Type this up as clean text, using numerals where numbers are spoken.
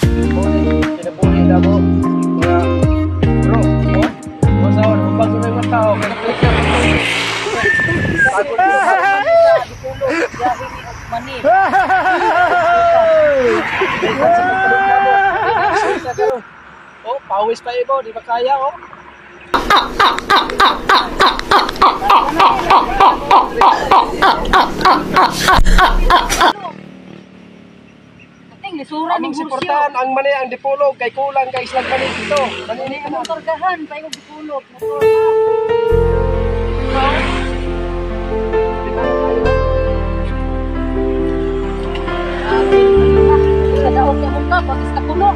Kinabuhi na mo. Kaya, bro, kung saan, kung bago na yung tao, kaya click na mo. Bago na yung oh, pawis pa ibo, di ba kaya oh? Aming suportahan ang mani ang dipulog kay kulang kay islang mani dito. Manini ka motor gahan pa yung dipulog. Sa daog ka mo ka, pagis ka puno.